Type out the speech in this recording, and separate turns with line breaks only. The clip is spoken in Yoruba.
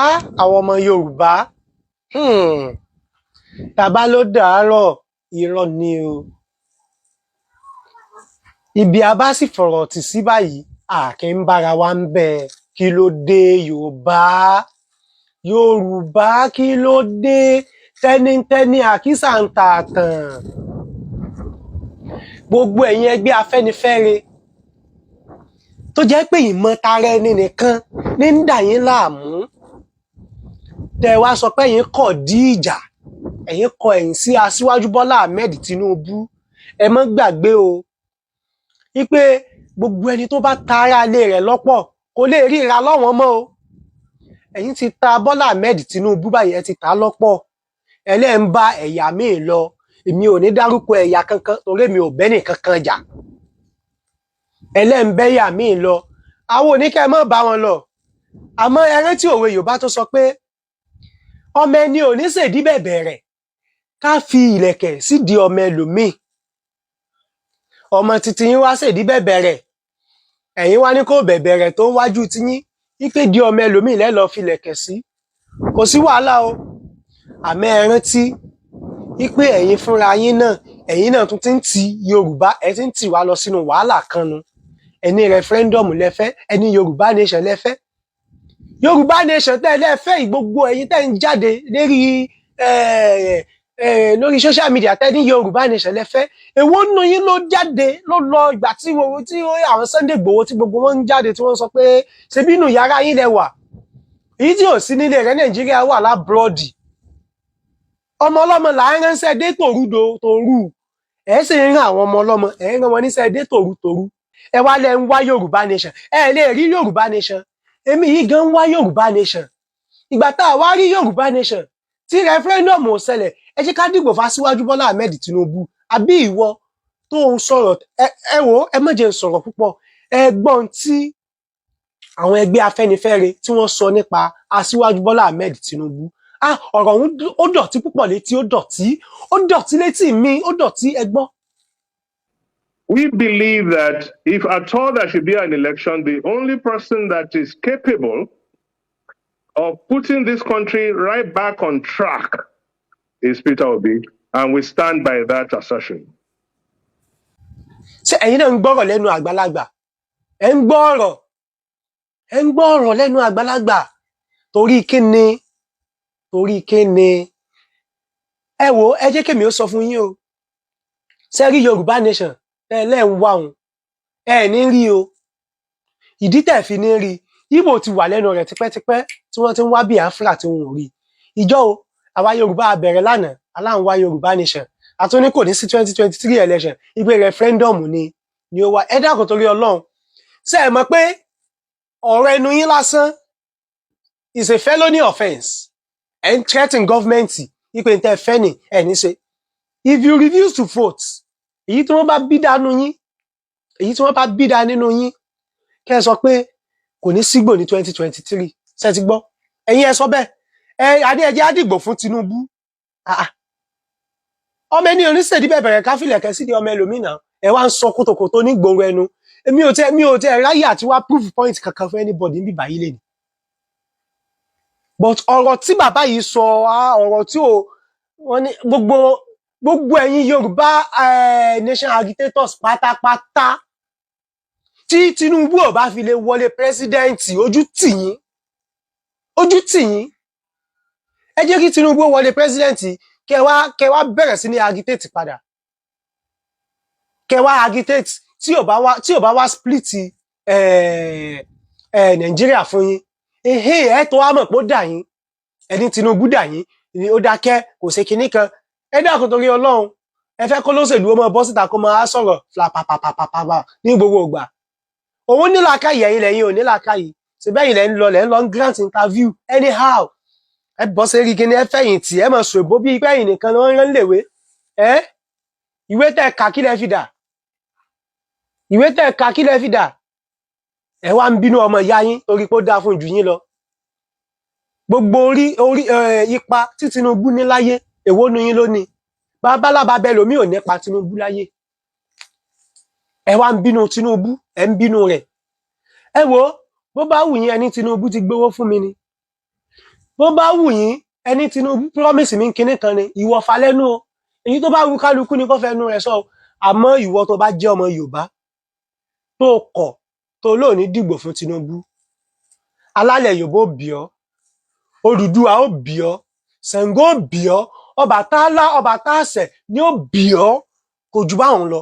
Àwọn ọmọ Yorùbá tàbá ló dàárọ̀ irọ́ ni o. Ibi a bá sì fọ̀rọ̀ tì sí báyìí kì ń bára wa ń bẹ. Kí ló dé Yorùbá kí ló dé tẹ́nítẹ́ní àkísà ń ta àtàn. Gbogbo ẹ̀yin ẹgbẹ́ Afẹ́nifẹ́re tó jẹ́ pé ìmọ̀tara ẹni nìkan ní ń dà yín láàmú. Tẹ́ wá sọ pé ẹ̀yin kọ̀ dí ìjà, ẹ̀yin kọ ẹ̀yìn sí Aṣíwájú Bọ́lá Ahmed Tinubu. Ẹ má gbàgbé o wípé gbogbo ẹni tó bá ta ara ilé rẹ̀ lọ́pọ̀ kò lè ríra lọ́wọ́n mọ́ o. Ẹ̀yin ti ta Bọ́lá Ahmed Tinubu báyìí, ẹ ti ta lọ́pọ̀. Ẹlẹ́ ń bá ẹ̀yà míì lọ. Èmi ò ní dárúkọ ẹ̀yà kankan torí mi ò bẹ́nì kankan jà. Ẹlẹ́ ń bẹ́yà míì lọ. Àwọn oníkẹ́ mọ́ bá wọn lọ. Àmọ́ ẹ rántí òwe Yorùbá tó sọ pé ọmọ ẹni ò ní ṣèdí bẹ̀bẹ̀rẹ ká fi ìlẹ̀kẹ̀ sídìí ọmọ ẹlòmíì. Ọmọ titi yín wá ṣèdí bẹ̀bẹ̀rẹ, ẹ̀yin wá ní kó bẹ̀bẹ̀rẹ tó ń wájú tiyín wípé di ọmọ ẹlòmíì lẹ́ lọ fi ìlẹ̀kẹ̀ sí. Kò sí wàhálà o. Àmọ́ ẹ rántí wípé ẹ̀yin fúnra yín náà, ẹ̀yin náà tún ti ń ti Yorùbá, ẹ ti ń tì wá lọ sínú wàhálà kan nu. Ẹni referendum lẹ́fẹ́, ẹni Yorùbá nation lẹ́fẹ́. Yorùbá nation tẹ́ lẹ́fẹ́ gbogbo ẹ̀yin tẹ́ ń jáde lórí social media tẹ́ ní Yorùbá nation lẹ́fẹ́. Èwo nínú yín ló jáde ló lọ ìgbà tí àwọn Sunday Igboho tí gbogbo wọn ń jáde tí wọ́n sọ pé ṣebí inú yàrá yín lẹ wà. Èyí tí ò sí nílé rẹ̀ Nàìjíríà wà lábúrọ́dì. Ọmọ ọlọ́mọ là ń ránṣẹ́ dé tòru. Ẹ sì ń rán àwọn ọmọ ọlọ́mọ, ẹ ń rán wọn níṣẹ́ dé tòru. Ẹ wá lẹ ń wá Yorùbá nation. Ẹ lè rí Yorùbá nation. Èmi yìí gan ń wá Yorùbá nation. Ìgbà tá a wá rí Yorùbá nation tí referendum ò ṣẹlẹ̀, ẹ jẹ́ ká dìbò f'Aṣíwájú Bọ́lá Ahmed Tinubu. Àbí ìwọ tó ń sọ̀rọ̀, ẹ wò ẹ má jẹ́ ń sọ̀rọ̀ púpọ̀. Ẹ gbọ́n tí àwọn ẹgbẹ́ Afẹ́nifẹ́re tí wọ́n sọ nípa Aṣíwájú Bọ́lá Ahmed Tinubu. Ọ̀rọ̀ ó dọ̀tí púpọ̀ létí, ó dọ̀tí létí mi, ó dọ̀tí ẹ gbọ́.
We believe that if at all there should be an election, the only person that is capable of putting this country right back on track is Peter Obi, and we stand by that assertion.
Ṣé ẹ̀yin náà ń gbọ́rọ̀ lẹ́nu àgbàlagbà? Ẹ ń gbọ́ ọ̀rọ̀ lẹ́nu àgbàlagbà. Torí kíni? Ẹ wò ẹ jẹ́ kémi ó sọ fún yín o. Ṣé rí Yorùbá nation tẹ́lẹ̀ ń wá òun? Ẹ ní rí o. Ìdí tẹ́ fi ní rí, Ìgbò ti wà lẹ́nu rẹ̀ tipẹ́tipẹ́ tí wọ́n ti ń wá Biafra tí wọn ò rí. Ìjọ́ o, àwa Yorùbá bẹ̀rẹ̀ lánàá, aláǹ wá Yorùbá nation. Àtúní kò ní sí 2023 election, ìgbé referendum ni ó wá. Ẹ dákun torí Ọlọ́run. Ṣé ẹ mọ̀ pé ọ̀rọ̀ ẹnu yín lásán is a felony offence? Ẹ ń threaten government ipe ń tẹ́ fẹ́ ni ẹ ní ṣe. If you refuse to vote, èyí tí wọ́n bá bí dá nínú yín, kẹ́ ẹ sọ pé kò ní sígbò ní 2023. Ṣé ti gbọ́? Ẹ̀yin ẹ sọ bẹ́ẹ̀. Ẹjẹ́ á dìgbò fún Tinubu. Ọmọ ẹni oníṣèdí bẹ̀bẹ̀rẹ̀ ká fìlẹ̀kẹ̀ sí di ọmọ ẹlòmínà. Ẹ wá ń sọ kótókótó ní gbòòrò ẹnu. Èmi ò tẹ ráyè àti wá proof point kankan fún anybody níbi báyìí lẹ́nu. But ọ̀rọ̀ tí bàbá yìí sọ, ọ̀rọ̀ tí wọ́n ní gbogbo ẹ̀yin Yorùbá nation agitators pátápátá tí Tinubu ò bá fi lè wọlé pírẹsidẹ́ǹtì ojú tì yín. Ẹ jẹ́ kí Tinubu wọlé pírẹsidẹ́ǹtì kẹ́ wá bẹ̀rẹ̀ sí ní agitate padà. Kẹ́ wá agitate tí ò bá wá split Nàìjíríà fún yín. Ẹ tó wá mọ̀ pé ó dà yín. Ẹni Tinubu dà yín ni ó dákẹ́ kò ṣe kinní kan. Ẹ dákun torí Ọlọ́run. Ẹ fẹ́ kó lóṣèlú ó máa bọ́ síta kó máa sọ̀rọ̀ flapapapapapa ní gbogbo ìgbà. Òun ní làákàyè, ẹ̀yin lẹ́yìn ò ní làákàyè. Ṣebí ẹ̀yin lẹ́ ń lọ grant interview anyhow. Ẹ bọ́ sí rí kíní ẹ fẹ̀yìntì, ẹ máa sọ èbó bí pé ẹ̀yin nìkan ni wọ́n rán léwé. Ìwé tẹ́ ka kí lẹ fi dà? Ẹ wá ń bínú ọmọ ìyá yín torí pé ó dáa fún jù yín lọ. Gbogbo ipa tí Tinubu ní láyé, èwo nu yín ló ní? Babalábá bẹ́ẹ̀ lómi ò nípa Tinubu láyé. Ẹ wá ń bínú Tinubu, ẹ ń bínú rẹ̀. Ẹ wò bó bá wù yín ẹni Tinubu ti gbówó fún mi ni. bó bá wù yín ẹni Tinubu promise mi kinní kan ni ìwọ fà lẹ́nu o èyí tó bá wù kálukú ni kó fẹnu rẹ̀ sọ àmọ́ ìwọ tó bá jẹ́ ọmọ Yorùbá tó kọ̀ tó lò ní dìbò fún Tinubu alálẹ̀ Yorùbá ó bí ọ́ Odùduwà ó bí ọ́ Ṣàngó ó bí ọ́ Ọbàtálá Ọbàtásẹ̀ ni ó bí ọ́ kò jù báwọn lọ